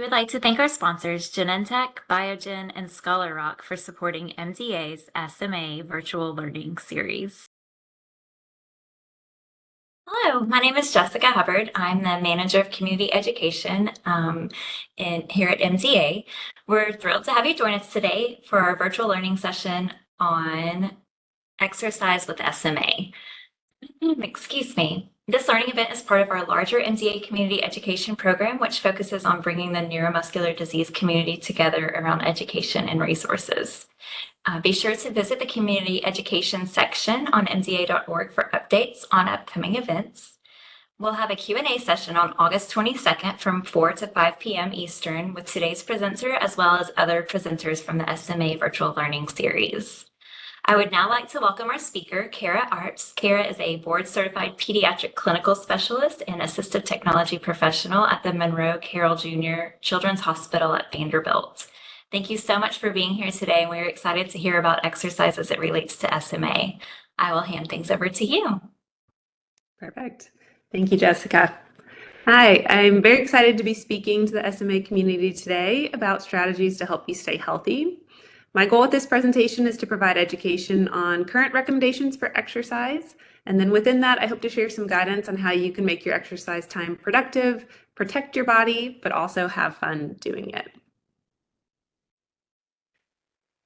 would like to thank our sponsors, Genentech, Biogen, and Scholar Rock for supporting MDA's SMA Virtual Learning Series. Hello, my name is Jessica Hubbard. I'm the Manager of Community Education here at MDA. We're thrilled to have you join us today for our virtual learning session on exercise with SMA. Excuse me. This learning event is part of our larger MDA community education program, which focuses on bringing the neuromuscular disease community together around education and resources. Be sure to visit the community education section on mda.org for updates on upcoming events. We'll have a Q&A session on August 22nd from 4 to 5 p.m. Eastern with today's presenter as well as other presenters from the SMA Virtual Learning Series. I would now like to welcome our speaker, Kara Arps. Kara is a board-certified pediatric clinical specialist and assistive technology professional at the Monroe Carroll Jr. Children's Hospital at Vanderbilt. Thank you so much for being here today, and we're excited to hear about exercise as it relates to SMA. I will hand things over to you. Perfect. Thank you, Jessica. Hi, I'm very excited to be speaking to the SMA community today about strategies to help you stay healthy. My goal with this presentation is to provide education on current recommendations for exercise, and then within that, I hope to share some guidance on how you can make your exercise time productive, protect your body, but also have fun doing it.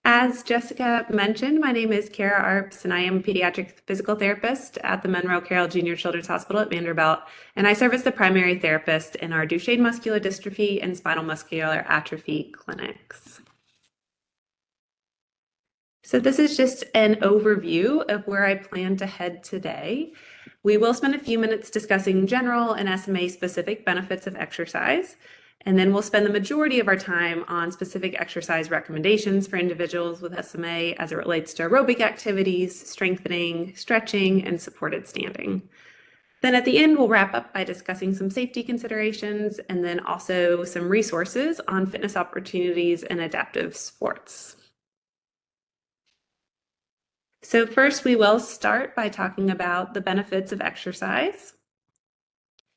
As Jessica mentioned, my name is Kara Arps, and I am a pediatric physical therapist at the Monroe Carroll Jr. Children's Hospital at Vanderbilt, and I serve as the primary therapist in our Duchenne muscular dystrophy and spinal muscular atrophy clinics. So this is just an overview of where I plan to head today. We will spend a few minutes discussing general and SMA-specific benefits of exercise, and then we'll spend the majority of our time on specific exercise recommendations for individuals with SMA as it relates to aerobic activities, strengthening, stretching, and supported standing. Then at the end, we'll wrap up by discussing some safety considerations and then also some resources on fitness opportunities and adaptive sports. So first, we will start by talking about the benefits of exercise.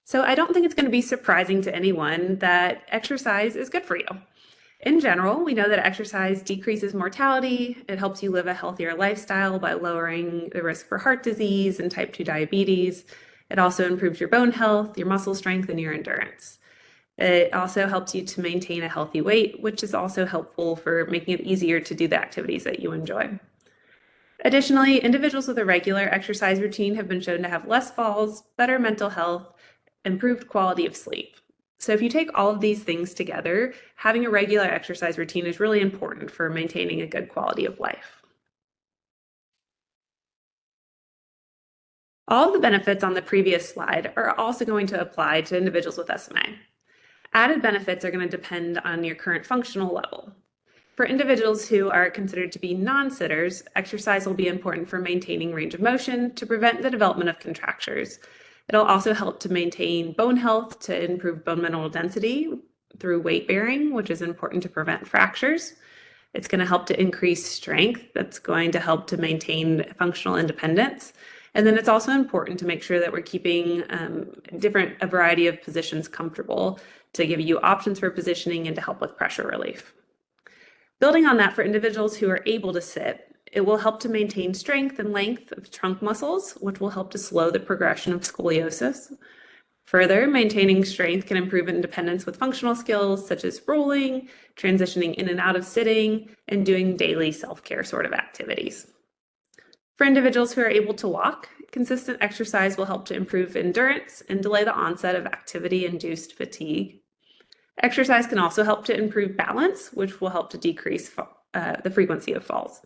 So I don't think it's going to be surprising to anyone that exercise is good for you. In general, we know that exercise decreases mortality. It helps you live a healthier lifestyle by lowering the risk for heart disease and type 2 diabetes. It also improves your bone health, your muscle strength, and your endurance. It also helps you to maintain a healthy weight, which is also helpful for making it easier to do the activities that you enjoy. Additionally, individuals with a regular exercise routine have been shown to have less falls, better mental health, improved quality of sleep. So if you take all of these things together, having a regular exercise routine is really important for maintaining a good quality of life. All of the benefits on the previous slide are also going to apply to individuals with SMA. Added benefits are going to depend on your current functional level. For individuals who are considered to be non-sitters, exercise will be important for maintaining range of motion to prevent the development of contractures. It'll also help to maintain bone health, to improve bone mineral density through weight bearing, which is important to prevent fractures. It's going to help to increase strength. That's going to help to maintain functional independence. And then it's also important to make sure that we're keeping a variety of positions comfortable to give you options for positioning and to help with pressure relief. Building on that, for individuals who are able to sit, it will help to maintain strength and length of trunk muscles, which will help to slow the progression of scoliosis. Further, maintaining strength can improve independence with functional skills such as rolling, transitioning in and out of sitting, and doing daily self-care sort of activities. For individuals who are able to walk, consistent exercise will help to improve endurance and delay the onset of activity-induced fatigue. Exercise can also help to improve balance, which will help to decrease the frequency of falls.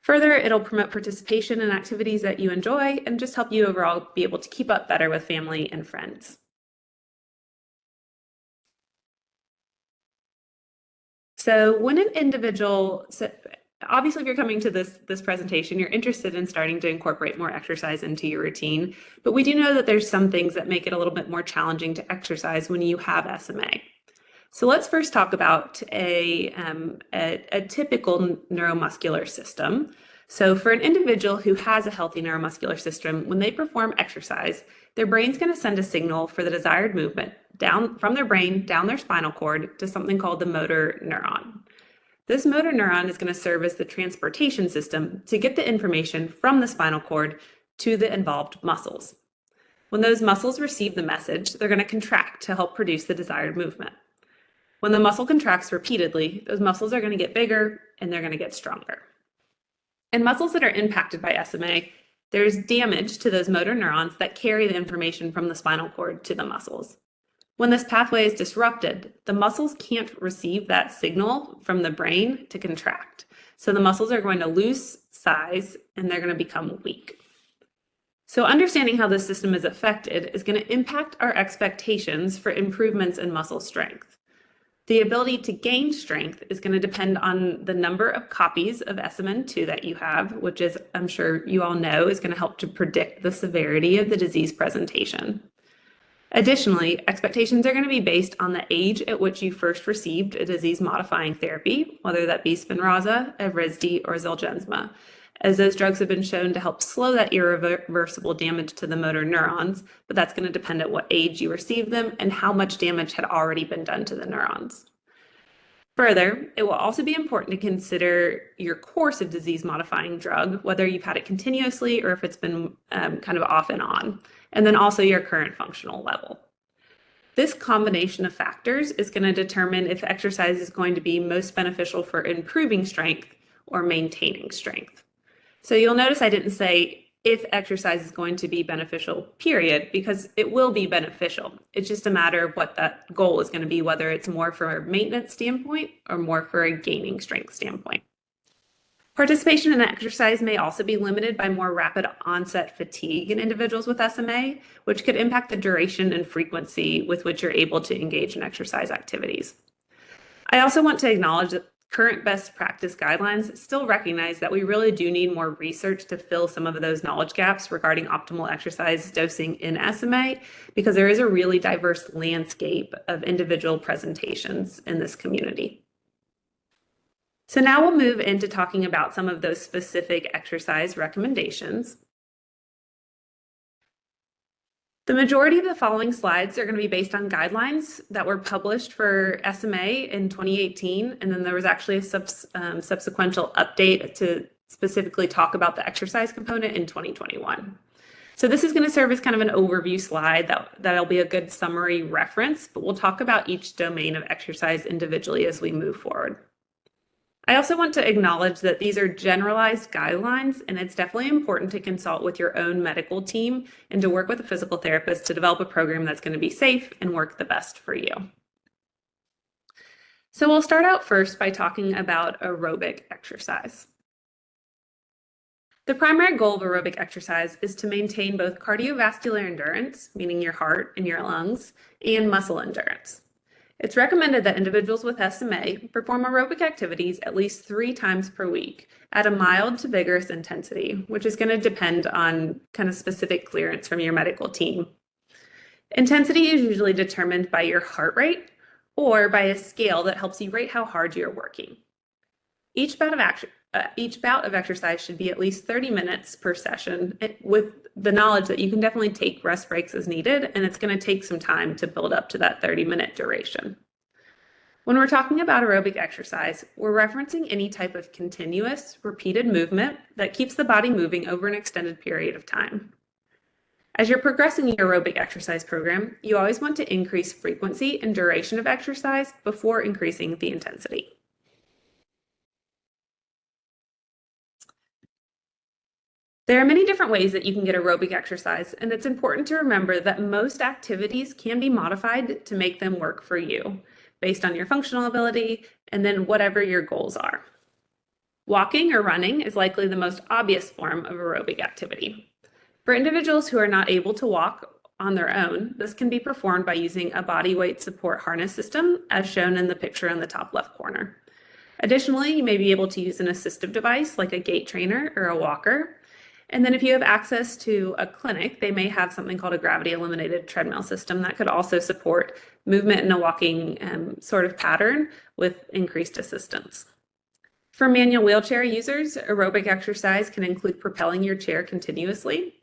Further, it'll promote participation in activities that you enjoy and just help you overall be able to keep up better with family and friends. So when an individual, obviously if you're coming to this presentation, you're interested in starting to incorporate more exercise into your routine, but we do know that there's some things that make it a little bit more challenging to exercise when you have SMA. So let's first talk about a typical neuromuscular system. So for an individual who has a healthy neuromuscular system, when they perform exercise, their brain's going to send a signal for the desired movement down from their brain, down their spinal cord to something called the motor neuron. This motor neuron is going to serve as the transportation system to get the information from the spinal cord to the involved muscles. When those muscles receive the message, they're going to contract to help produce the desired movement. When the muscle contracts repeatedly, those muscles are going to get bigger and they're going to get stronger. In muscles that are impacted by SMA, there's damage to those motor neurons that carry the information from the spinal cord to the muscles. When this pathway is disrupted, the muscles can't receive that signal from the brain to contract. So the muscles are going to lose size and they're going to become weak. So understanding how this system is affected is going to impact our expectations for improvements in muscle strength. The ability to gain strength is going to depend on the number of copies of SMN2 that you have, which is, I'm sure you all know, is going to help to predict the severity of the disease presentation. Additionally, expectations are going to be based on the age at which you first received a disease-modifying therapy, whether that be Spinraza, Evrysdi, or Zolgensma, as those drugs have been shown to help slow that irreversible damage to the motor neurons, but that's going to depend at what age you received them and how much damage had already been done to the neurons. Further, it will also be important to consider your course of disease-modifying drug, whether you've had it continuously or if it's been kind of off and on, and then also your current functional level. This combination of factors is going to determine if exercise is going to be most beneficial for improving strength or maintaining strength. So you'll notice I didn't say if exercise is going to be beneficial, period, because it will be beneficial. It's just a matter of what that goal is going to be, whether it's more for a maintenance standpoint or more for a gaining strength standpoint. Participation in exercise may also be limited by more rapid onset fatigue in individuals with SMA, which could impact the duration and frequency with which you're able to engage in exercise activities. I also want to acknowledge that current best practice guidelines still recognize that we really do need more research to fill some of those knowledge gaps regarding optimal exercise dosing in SMA, because there is a really diverse landscape of individual presentations in this community. So now we'll move into talking about some of those specific exercise recommendations. The majority of the following slides are going to be based on guidelines that were published for SMA in 2018, and then there was actually a subsequent update to specifically talk about the exercise component in 2021. So this is going to serve as kind of an overview slide that'll be a good summary reference, but we'll talk about each domain of exercise individually as we move forward. I also want to acknowledge that these are generalized guidelines, and it's definitely important to consult with your own medical team and to work with a physical therapist to develop a program that's going to be safe and work the best for you. So we'll start out first by talking about aerobic exercise. The primary goal of aerobic exercise is to maintain both cardiovascular endurance, meaning your heart and your lungs, and muscle endurance. It's recommended that individuals with SMA perform aerobic activities at least 3 times per week at a mild to vigorous intensity, which is going to depend on kind of specific clearance from your medical team. Intensity is usually determined by your heart rate or by a scale that helps you rate how hard you're working. Each bout of exercise should be at least 30 minutes per session, with the knowledge that you can definitely take rest breaks as needed, and it's going to take some time to build up to that 30-minute duration. When we're talking about aerobic exercise, we're referencing any type of continuous, repeated movement that keeps the body moving over an extended period of time. As you're progressing your aerobic exercise program, you always want to increase frequency and duration of exercise before increasing the intensity. There are many different ways that you can get aerobic exercise, and it's important to remember that most activities can be modified to make them work for you, based on your functional ability and then whatever your goals are. Walking or running is likely the most obvious form of aerobic activity. For individuals who are not able to walk on their own, this can be performed by using a body weight support harness system, as shown in the picture in the top left corner. Additionally, you may be able to use an assistive device like a gait trainer or a walker. And then if you have access to a clinic, they may have something called a gravity eliminated treadmill system that could also support movement in a walking sort of pattern with increased assistance. For manual wheelchair users, aerobic exercise can include propelling your chair continuously.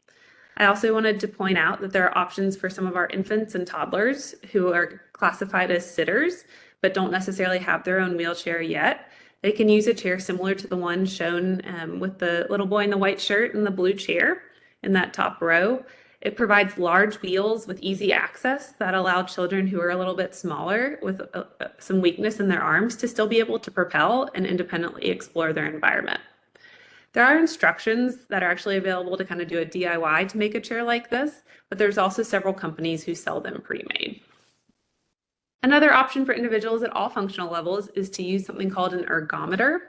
I also wanted to point out that there are options for some of our infants and toddlers who are classified as sitters, but don't necessarily have their own wheelchair yet. They can use a chair similar to the one shown with the little boy in the white shirt and the blue chair in that top row. It provides large wheels with easy access that allow children who are a little bit smaller with some weakness in their arms to still be able to propel and independently explore their environment. There are instructions that are actually available to kind of do a DIY to make a chair like this, but there's also several companies who sell them pre-made. Another option for individuals at all functional levels is to use something called an ergometer.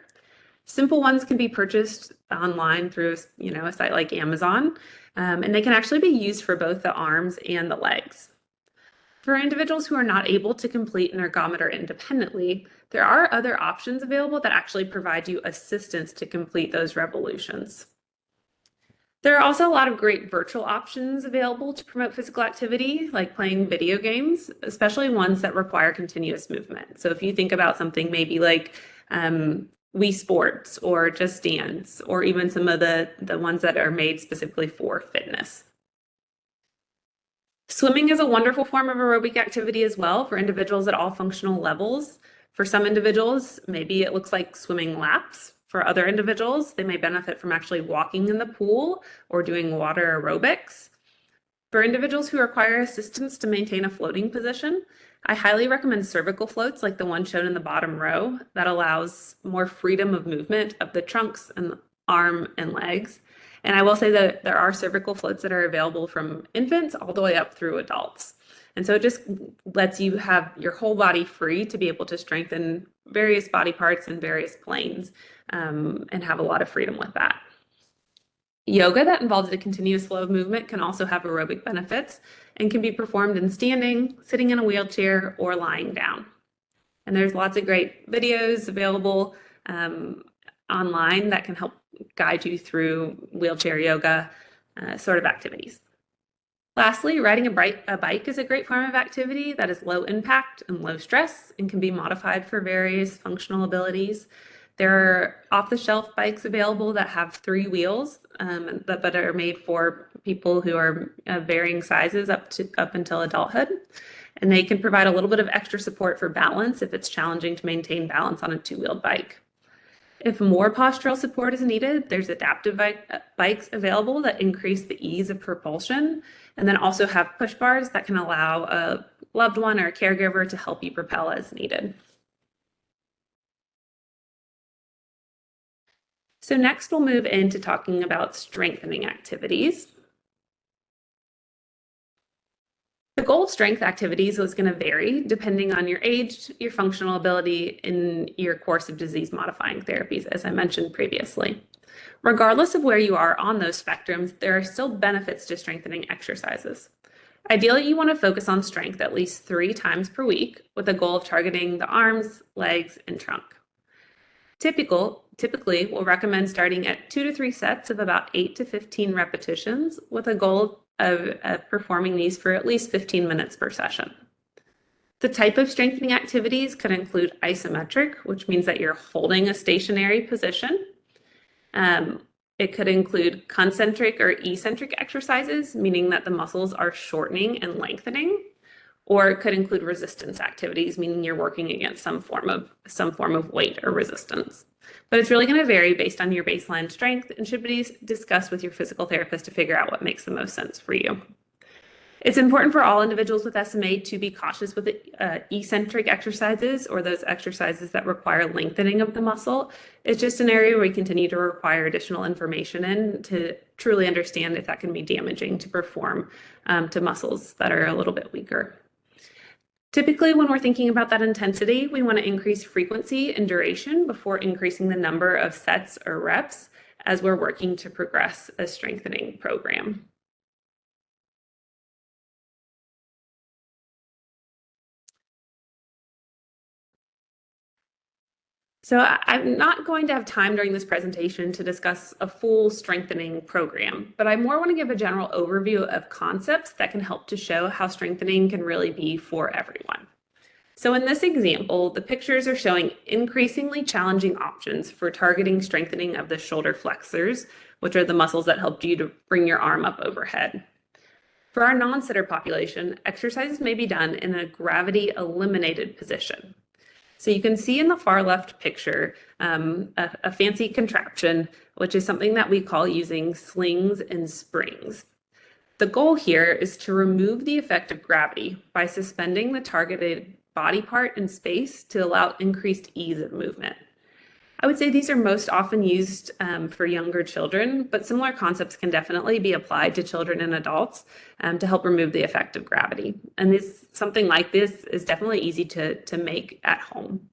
Simple ones can be purchased online through a site like Amazon, and they can actually be used for both the arms and the legs. For individuals who are not able to complete an ergometer independently, there are other options available that actually provide you assistance to complete those revolutions. There are also a lot of great virtual options available to promote physical activity, like playing video games, especially ones that require continuous movement. So if you think about something maybe like Wii Sports or Just Dance, or even some of the ones that are made specifically for fitness. Swimming is a wonderful form of aerobic activity as well for individuals at all functional levels. For some individuals, maybe it looks like swimming laps. For other individuals, they may benefit from actually walking in the pool or doing water aerobics. For individuals who require assistance to maintain a floating position, I highly recommend cervical floats like the one shown in the bottom row that allows more freedom of movement of the trunks and arm and legs. And I will say that there are cervical floats that are available from infants all the way up through adults. And so it just lets you have your whole body free to be able to strengthen various body parts and various planes and have a lot of freedom with that. Yoga that involves a continuous flow of movement can also have aerobic benefits and can be performed in standing, sitting in a wheelchair, or lying down. And there's lots of great videos available online that can help guide you through wheelchair yoga sort of activities. Lastly, riding a bike is a great form of activity that is low impact and low stress and can be modified for various functional abilities. There are off-the-shelf bikes available that have 3 wheels but are made for people who are varying sizes up until adulthood. And they can provide a little bit of extra support for balance if it's challenging to maintain balance on a 2-wheeled bike. If more postural support is needed, there's adaptive bikes available that increase the ease of propulsion, and then also have push bars that can allow a loved one or a caregiver to help you propel as needed. So next we'll move into talking about strengthening activities. The goal of strength activities is going to vary depending on your age, your functional ability, and your course of disease-modifying therapies, as I mentioned previously. Regardless of where you are on those spectrums, there are still benefits to strengthening exercises. Ideally, you want to focus on strength at least 3 times per week with a goal of targeting the arms, legs, and trunk. Typically, we'll recommend starting at 2 to 3 sets of about 8 to 15 repetitions with a goal of performing these for at least 15 minutes per session. The type of strengthening activities could include isometric, which means that you're holding a stationary position. It could include concentric or eccentric exercises, meaning that the muscles are shortening and lengthening. Or it could include resistance activities, meaning you're working against some form of weight or resistance. But it's really going to vary based on your baseline strength and should be discussed with your physical therapist to figure out what makes the most sense for you. It's important for all individuals with SMA to be cautious with eccentric exercises or those exercises that require lengthening of the muscle. It's just an area where we continue to require additional information in to truly understand if that can be damaging to perform to muscles that are a little bit weaker. Typically, when we're thinking about that intensity, we want to increase frequency and duration before increasing the number of sets or reps as we're working to progress a strengthening program. So I'm not going to have time during this presentation to discuss a full strengthening program, but I more want to give a general overview of concepts that can help to show how strengthening can really be for everyone. So in this example, the pictures are showing increasingly challenging options for targeting strengthening of the shoulder flexors, which are the muscles that help you to bring your arm up overhead. For our non-sitter population, exercises may be done in a gravity-eliminated position. So you can see in the far left picture a fancy contraption, which is something that we call using slings and springs. The goal here is to remove the effect of gravity by suspending the targeted body part in space to allow increased ease of movement. I would say these are most often used for younger children, but similar concepts can definitely be applied to children and adults to help remove the effect of gravity. And something like this is definitely easy to make at home.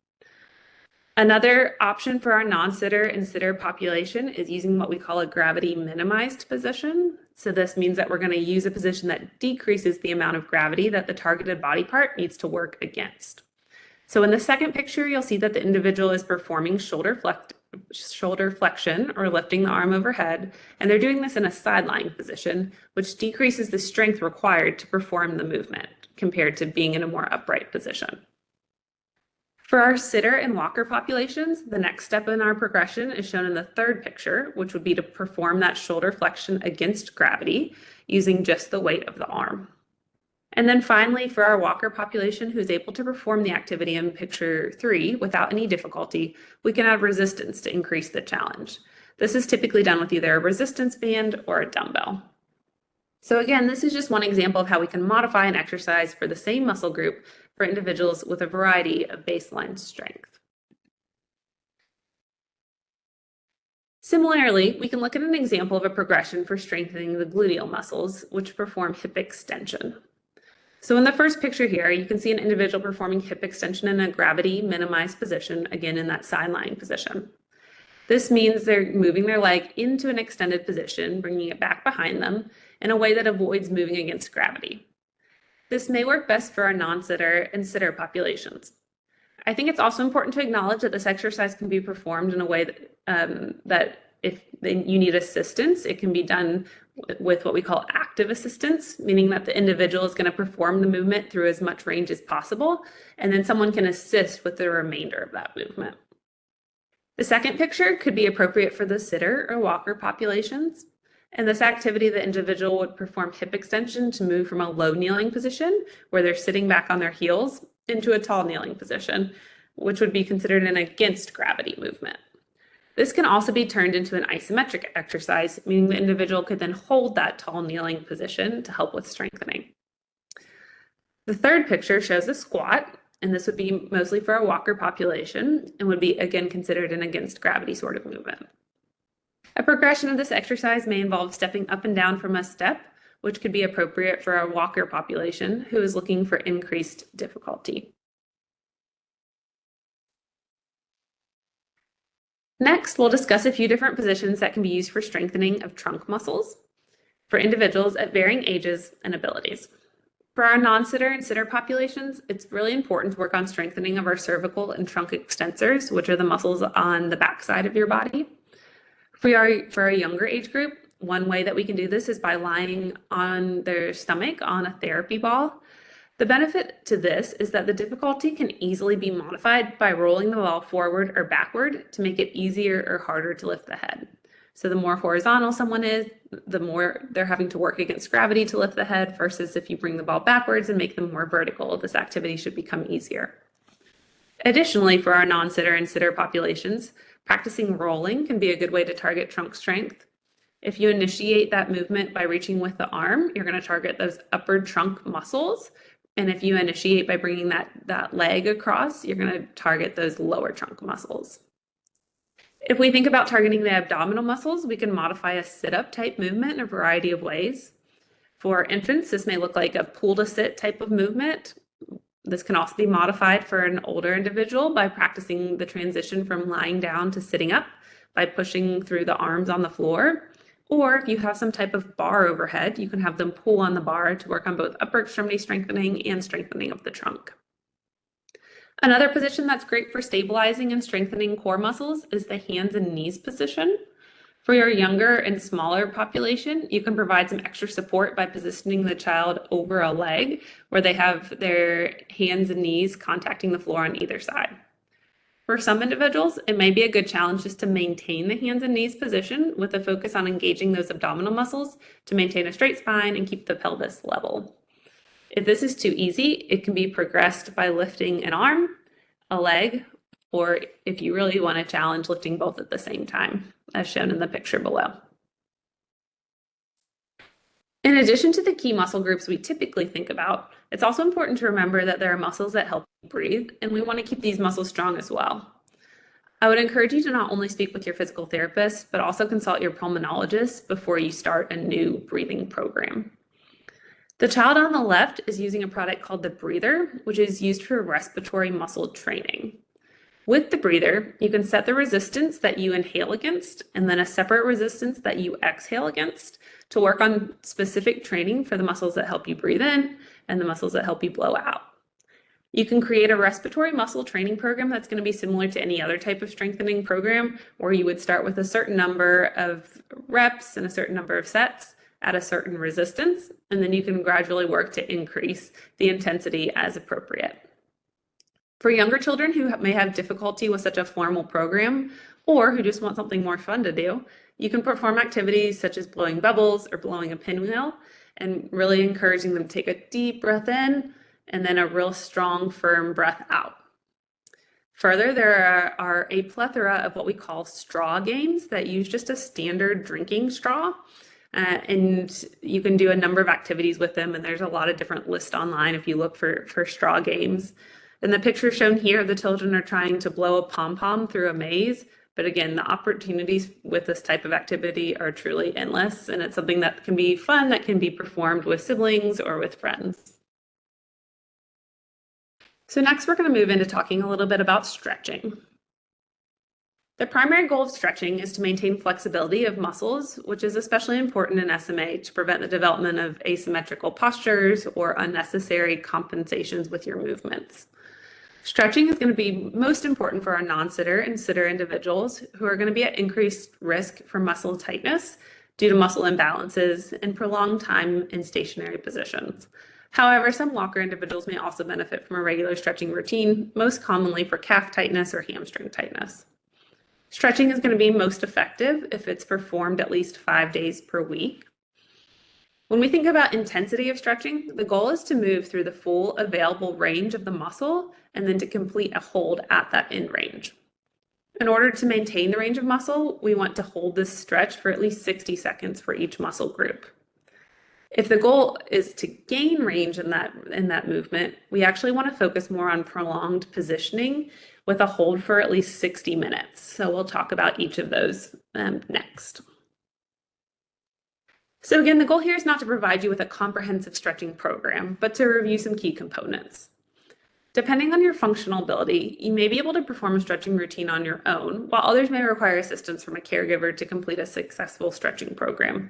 Another option for our non-sitter and sitter population is using what we call a gravity minimized position. So this means that we're going to use a position that decreases the amount of gravity that the targeted body part needs to work against. So in the second picture, you'll see that the individual is performing shoulder flexion or lifting the arm overhead, and they're doing this in a sideline position, which decreases the strength required to perform the movement compared to being in a more upright position. For our sitter and walker populations, the next step in our progression is shown in the third picture, which would be to perform that shoulder flexion against gravity using just the weight of the arm. And then finally, for our walker population who's able to perform the activity in picture 3 without any difficulty, we can add resistance to increase the challenge. This is typically done with either a resistance band or a dumbbell. So again, this is just one example of how we can modify an exercise for the same muscle group for individuals with a variety of baseline strength. Similarly, we can look at an example of a progression for strengthening the gluteal muscles, which perform hip extension. So in the first picture here, you can see an individual performing hip extension in a gravity minimized position, again in that sideline position. This means they're moving their leg into an extended position, bringing it back behind them in a way that avoids moving against gravity. This may work best for our non-sitter and sitter populations. I think it's also important to acknowledge that this exercise can be performed in a way that if you need assistance, it can be done with what we call active assistance, meaning that the individual is going to perform the movement through as much range as possible, and then someone can assist with the remainder of that movement. The second picture could be appropriate for the sitter or walker populations. In this activity, the individual would perform hip extension to move from a low kneeling position, where they're sitting back on their heels, into a tall kneeling position, which would be considered an against gravity movement. This can also be turned into an isometric exercise, meaning the individual could then hold that tall kneeling position to help with strengthening. The third picture shows a squat, and this would be mostly for a walker population and would be again considered an against gravity sort of movement. A progression of this exercise may involve stepping up and down from a step, which could be appropriate for a walker population who is looking for increased difficulty. Next, we'll discuss a few different positions that can be used for strengthening of trunk muscles for individuals at varying ages and abilities. For our non-sitter and sitter populations, it's really important to work on strengthening of our cervical and trunk extensors, which are the muscles on the backside of your body. For our younger age group, one way that we can do this is by lying on their stomach on a therapy ball. The benefit to this is that the difficulty can easily be modified by rolling the ball forward or backward to make it easier or harder to lift the head. So the more horizontal someone is, the more they're having to work against gravity to lift the head, versus if you bring the ball backwards and make them more vertical, this activity should become easier. Additionally, for our non-sitter and sitter populations, practicing rolling can be a good way to target trunk strength. If you initiate that movement by reaching with the arm, you're going to target those upper trunk muscles. And if you initiate by bringing that leg across, you're going to target those lower trunk muscles. If we think about targeting the abdominal muscles, we can modify a sit-up type movement in a variety of ways. For infants, this may look like a pull to sit type of movement. This can also be modified for an older individual by practicing the transition from lying down to sitting up by pushing through the arms on the floor. Or if you have some type of bar overhead, you can have them pull on the bar to work on both upper extremity strengthening and strengthening of the trunk. Another position that's great for stabilizing and strengthening core muscles is the hands and knees position. For your younger and smaller population, you can provide some extra support by positioning the child over a leg where they have their hands and knees contacting the floor on either side. For some individuals, it may be a good challenge just to maintain the hands and knees position with a focus on engaging those abdominal muscles to maintain a straight spine and keep the pelvis level. If this is too easy, it can be progressed by lifting an arm, a leg, or if you really want to challenge, lifting both at the same time, as shown in the picture below. In addition to the key muscle groups we typically think about, it's also important to remember that there are muscles that help you breathe, and we want to keep these muscles strong as well. I would encourage you to not only speak with your physical therapist, but also consult your pulmonologist before you start a new breathing program. The child on the left is using a product called the breather, which is used for respiratory muscle training. With the breather, you can set the resistance that you inhale against and then a separate resistance that you exhale against to work on specific training for the muscles that help you breathe in and the muscles that help you blow out. You can create a respiratory muscle training program that's going to be similar to any other type of strengthening program, where you would start with a certain number of reps and a certain number of sets at a certain resistance, and then you can gradually work to increase the intensity as appropriate. For younger children who may have difficulty with such a formal program or who just want something more fun to do, you can perform activities such as blowing bubbles or blowing a pinwheel and really encouraging them to take a deep breath in and then a real strong, firm breath out. Further, there are a plethora of what we call straw games that use just a standard drinking straw. And you can do a number of activities with them, and there's a lot of different lists online if you look for straw games. In the picture shown here, the children are trying to blow a pom-pom through a maze. But again, the opportunities with this type of activity are truly endless, and it's something that can be fun, that can be performed with siblings or with friends. So next, we're going to move into talking a little bit about stretching. The primary goal of stretching is to maintain flexibility of muscles, which is especially important in SMA to prevent the development of asymmetrical postures or unnecessary compensations with your movements. Stretching is going to be most important for our non-sitter and sitter individuals who are going to be at increased risk for muscle tightness due to muscle imbalances and prolonged time in stationary positions. However, some walker individuals may also benefit from a regular stretching routine, most commonly for calf tightness or hamstring tightness. Stretching is going to be most effective if it's performed at least 5 days per week. When we think about intensity of stretching, the goal is to move through the full available range of the muscle and then to complete a hold at that end range. In order to maintain the range of muscle, we want to hold this stretch for at least 60 seconds for each muscle group. If the goal is to gain range in that movement, we actually want to focus more on prolonged positioning with a hold for at least 60 minutes. So we'll talk about each of those next. So again, the goal here is not to provide you with a comprehensive stretching program, but to review some key components. Depending on your functional ability, you may be able to perform a stretching routine on your own, while others may require assistance from a caregiver to complete a successful stretching program.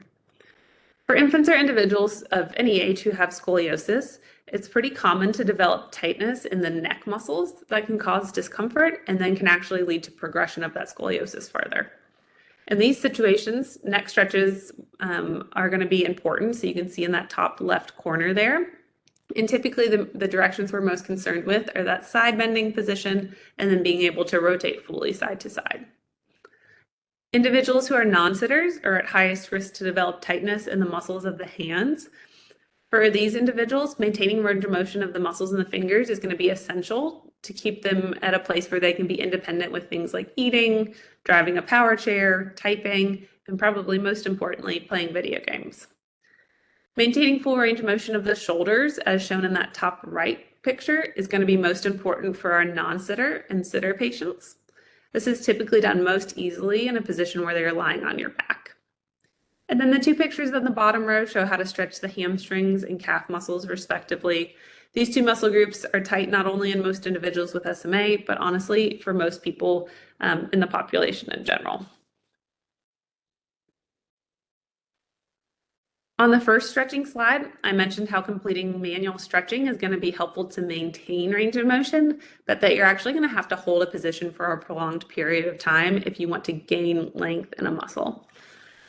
For infants or individuals of any age who have scoliosis, it's pretty common to develop tightness in the neck muscles that can cause discomfort and then can actually lead to progression of that scoliosis further. In these situations, neck stretches are going to be important. So you can see in that top left corner there. And typically the directions we're most concerned with are that side bending position and then being able to rotate fully side to side. Individuals who are non-sitters are at highest risk to develop tightness in the muscles of the hands. For these individuals, maintaining range of motion of the muscles in the fingers is going to be essential to keep them at a place where they can be independent with things like eating, driving a power chair, typing, and probably most importantly, playing video games. Maintaining full range of motion of the shoulders, as shown in that top right picture, is going to be most important for our non-sitter and sitter patients. This is typically done most easily in a position where they're lying on your back. And then the two pictures on the bottom row show how to stretch the hamstrings and calf muscles respectively. These two muscle groups are tight not only in most individuals with SMA, but honestly for most people in the population in general. On the first stretching slide, I mentioned how completing manual stretching is going to be helpful to maintain range of motion, but that you're actually going to have to hold a position for a prolonged period of time if you want to gain length in a muscle.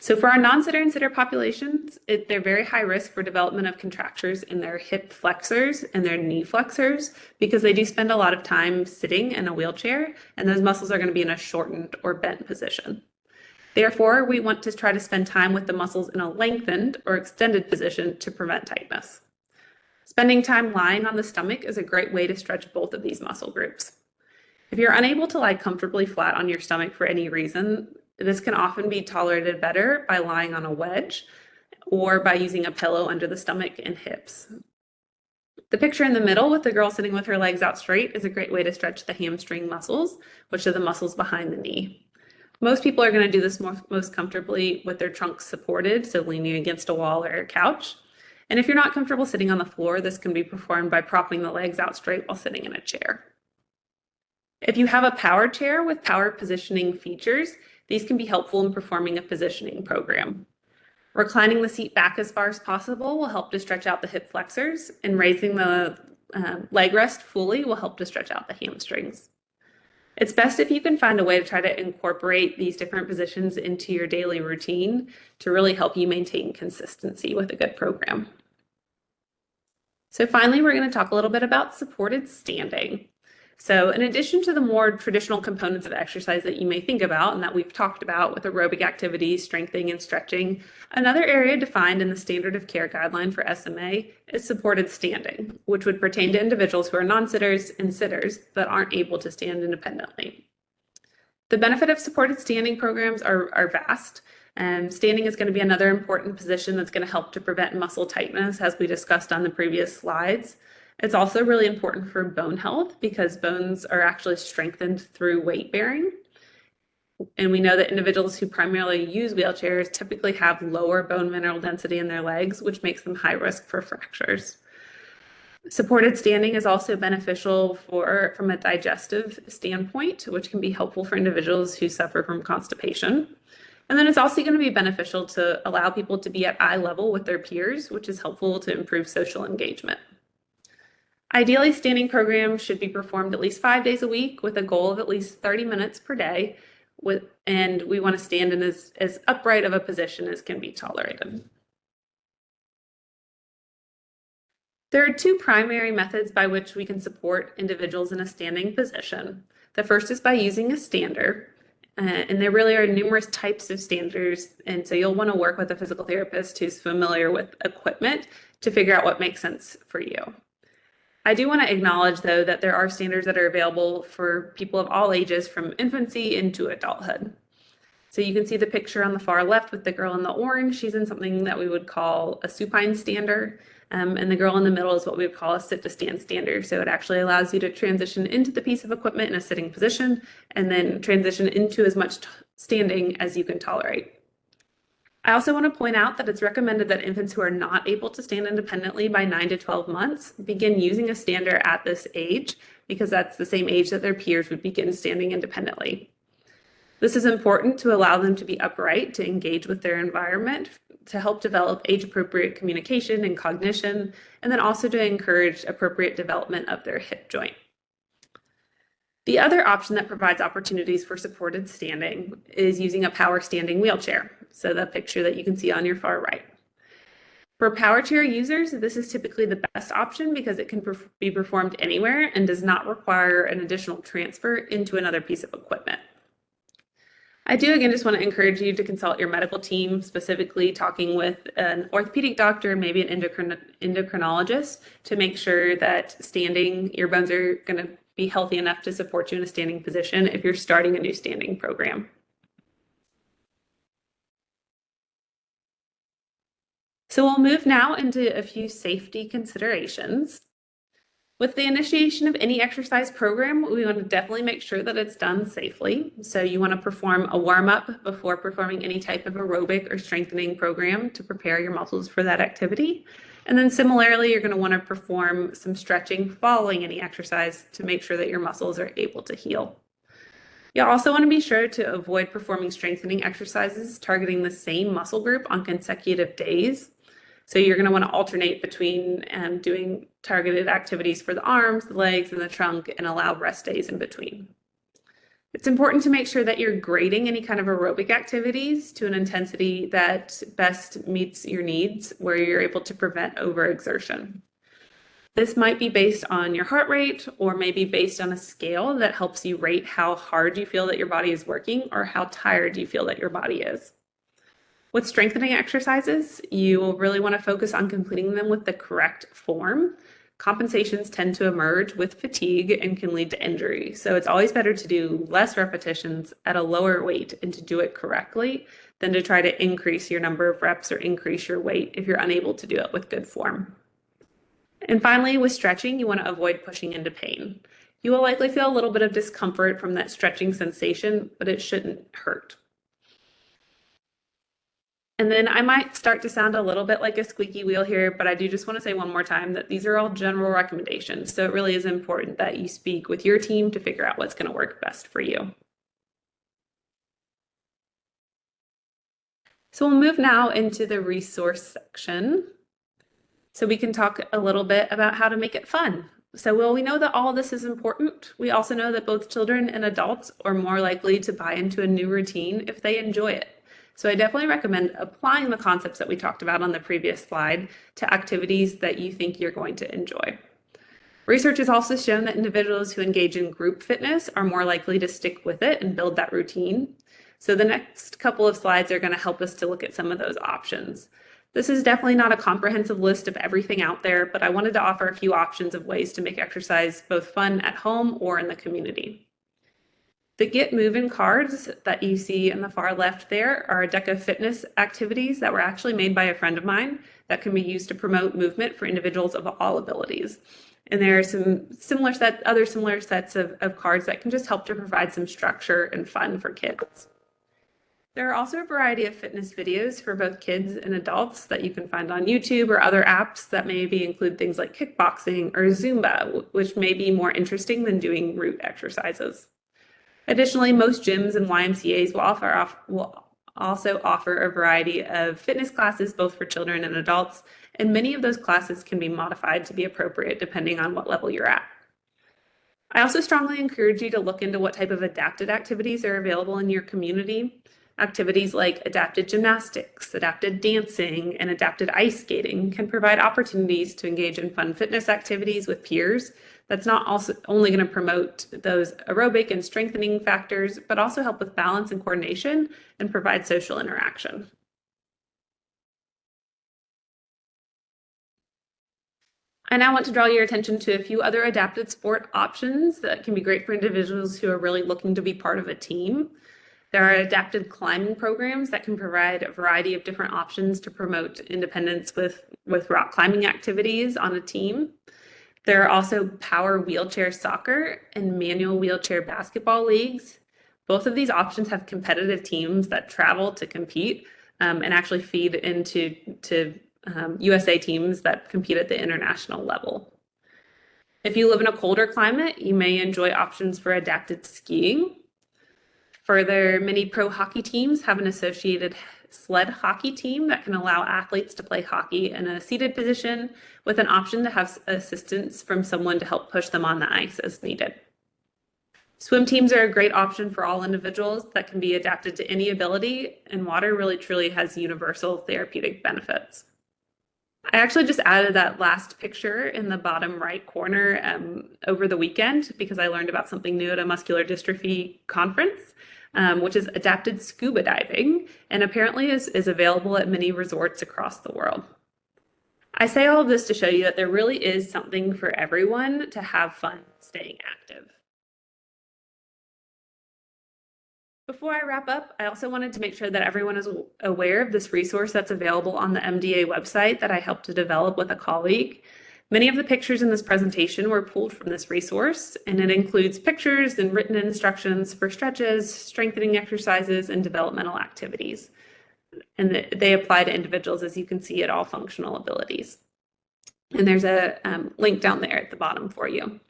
So for our non-sitter and sitter populations, they're very high risk for development of contractures in their hip flexors and their knee flexors because they do spend a lot of time sitting in a wheelchair, and those muscles are going to be in a shortened or bent position. Therefore, we want to try to spend time with the muscles in a lengthened or extended position to prevent tightness. Spending time lying on the stomach is a great way to stretch both of these muscle groups. If you're unable to lie comfortably flat on your stomach for any reason, this can often be tolerated better by lying on a wedge or by using a pillow under the stomach and hips. The picture in the middle with the girl sitting with her legs out straight is a great way to stretch the hamstring muscles, which are the muscles behind the knee. Most people are going to do this most comfortably with their trunks supported, so leaning against a wall or a couch. And if you're not comfortable sitting on the floor, this can be performed by propping the legs out straight while sitting in a chair. If you have a power chair with power positioning features, these can be helpful in performing a positioning program. Reclining the seat back as far as possible will help to stretch out the hip flexors, and raising the leg rest fully will help to stretch out the hamstrings. It's best if you can find a way to try to incorporate these different positions into your daily routine to really help you maintain consistency with a good program. So finally, we're going to talk a little bit about supported standing. So in addition to the more traditional components of exercise that you may think about and that we've talked about with aerobic activities, strengthening and stretching, another area defined in the standard of care guideline for SMA is supported standing, which would pertain to individuals who are non-sitters and sitters that aren't able to stand independently. The benefit of supported standing programs are vast. Standing is going to be another important position that's going to help to prevent muscle tightness, as we discussed on the previous slides. It's also really important for bone health because bones are actually strengthened through weight bearing. And we know that individuals who primarily use wheelchairs typically have lower bone mineral density in their legs, which makes them high risk for fractures. Supported standing is also beneficial from a digestive standpoint, which can be helpful for individuals who suffer from constipation. And then it's also going to be beneficial to allow people to be at eye level with their peers, which is helpful to improve social engagement. Ideally, standing programs should be performed at least 5 days a week with a goal of at least 30 minutes per day, and we want to stand in as upright of a position as can be tolerated. There are two primary methods by which we can support individuals in a standing position. The first is by using a stander, and there really are numerous types of standers, and so you'll want to work with a physical therapist who's familiar with equipment to figure out what makes sense for you. I do want to acknowledge, though, that there are standards that are available for people of all ages from infancy into adulthood. So you can see the picture on the far left with the girl in the orange. She's in something that we would call a supine stander. And the girl in the middle is what we would call a sit to stand stander. So it actually allows you to transition into the piece of equipment in a sitting position and then transition into as much standing as you can tolerate. I also want to point out that it's recommended that infants who are not able to stand independently by 9 to 12 months begin using a stander at this age, because that's the same age that their peers would begin standing independently. This is important to allow them to be upright, to engage with their environment, to help develop age-appropriate communication and cognition, and then also to encourage appropriate development of their hip joint. The other option that provides opportunities for supported standing is using a power standing wheelchair. So the picture that you can see on your far right. For power chair users, this is typically the best option because it can be performed anywhere and does not require an additional transfer into another piece of equipment. I do again just want to encourage you to consult your medical team, specifically talking with an orthopedic doctor, maybe an endocrinologist, to make sure that standing, your bones are going to be healthy enough to support you in a standing position if you're starting a new standing program. So we'll move now into a few safety considerations. With the initiation of any exercise program, we want to definitely make sure that it's done safely. So you want to perform a warm-up before performing any type of aerobic or strengthening program to prepare your muscles for that activity. And then similarly, you're going to want to perform some stretching following any exercise to make sure that your muscles are able to heal. You'll also want to be sure to avoid performing strengthening exercises targeting the same muscle group on consecutive days. So you're going to want to alternate between doing targeted activities for the arms, the legs, and the trunk, and allow rest days in between. It's important to make sure that you're grading any kind of aerobic activities to an intensity that best meets your needs, where you're able to prevent overexertion. This might be based on your heart rate, or maybe based on a scale that helps you rate how hard you feel that your body is working or how tired you feel that your body is. With strengthening exercises, you will really want to focus on completing them with the correct form. Compensations tend to emerge with fatigue and can lead to injury. So it's always better to do less repetitions at a lower weight and to do it correctly than to try to increase your number of reps or increase your weight if you're unable to do it with good form. And finally, with stretching, you want to avoid pushing into pain. You will likely feel a little bit of discomfort from that stretching sensation, but it shouldn't hurt. And then I might start to sound a little bit like a squeaky wheel here, but I do just want to say one more time that these are all general recommendations. So it really is important that you speak with your team to figure out what's going to work best for you. So we'll move now into the resource section. So we can talk a little bit about how to make it fun. So while we know that all of this is important, we also know that both children and adults are more likely to buy into a new routine if they enjoy it. So I definitely recommend applying the concepts that we talked about on the previous slide to activities that you think you're going to enjoy. Research has also shown that individuals who engage in group fitness are more likely to stick with it and build that routine. So the next couple of slides are going to help us to look at some of those options. This is definitely not a comprehensive list of everything out there, but I wanted to offer a few options of ways to make exercise both fun at home or in the community. The Get Moving cards that you see in the far left there are a deck of fitness activities that were actually made by a friend of mine that can be used to promote movement for individuals of all abilities. And there are some other similar sets of cards that can just help to provide some structure and fun for kids. There are also a variety of fitness videos for both kids and adults that you can find on YouTube or other apps that maybe include things like kickboxing or Zumba, which may be more interesting than doing root exercises. Additionally, most gyms and YMCAs will also offer a variety of fitness classes, both for children and adults, and many of those classes can be modified to be appropriate depending on what level you're at. I also strongly encourage you to look into what type of adapted activities are available in your community. Activities like adapted gymnastics, adapted dancing, and adapted ice skating can provide opportunities to engage in fun fitness activities with peers. That's not also only going to promote those aerobic and strengthening factors, but also help with balance and coordination and provide social interaction. I now want to draw your attention to a few other adapted sport options that can be great for individuals who are really looking to be part of a team. There are adapted climbing programs that can provide a variety of different options to promote independence with rock climbing activities on a team. There are also power wheelchair soccer and manual wheelchair basketball leagues. Both of these options have competitive teams that travel to compete and actually feed into USA teams that compete at the international level. If you live in a colder climate, you may enjoy options for adapted skiing. Further, many pro hockey teams have an associated sled hockey team that can allow athletes to play hockey in a seated position with an option to have assistance from someone to help push them on the ice as needed. Swim teams are a great option for all individuals that can be adapted to any ability, and water really truly has universal therapeutic benefits. I actually just added that last picture in the bottom right corner over the weekend because I learned about something new at a muscular dystrophy conference, which is adapted scuba diving, and apparently is available at many resorts across the world. I say all of this to show you that there really is something for everyone to have fun staying active. Before I wrap up, I also wanted to make sure that everyone is aware of this resource that's available on the MDA website that I helped to develop with a colleague. Many of the pictures in this presentation were pulled from this resource, and it includes pictures and written instructions for stretches, strengthening exercises, and developmental activities. And they apply to individuals, as you can see, at all functional abilities. And there's a link down there at the bottom for you.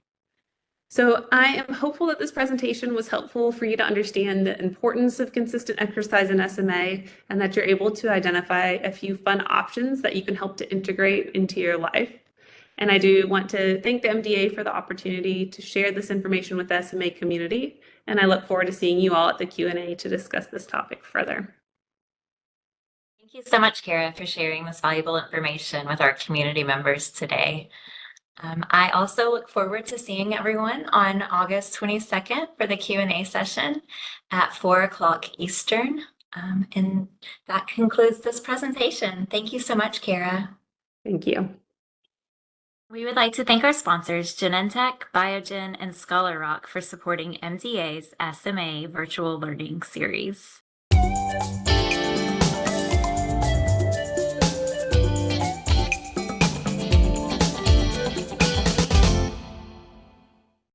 So I am hopeful that this presentation was helpful for you to understand the importance of consistent exercise in SMA and that you're able to identify a few fun options that you can help to integrate into your life. And I do want to thank the MDA for the opportunity to share this information with the SMA community. And I look forward to seeing you all at the Q&A to discuss this topic further. Thank you so much, Kara, for sharing this valuable information with our community members today. I also look forward to seeing everyone on August 22nd for the Q&A session at 4 o'clock Eastern. And that concludes this presentation. Thank you so much, Kara. Thank you. We would like to thank our sponsors, Genentech, Biogen, and Scholar Rock for supporting MDA's SMA virtual learning series.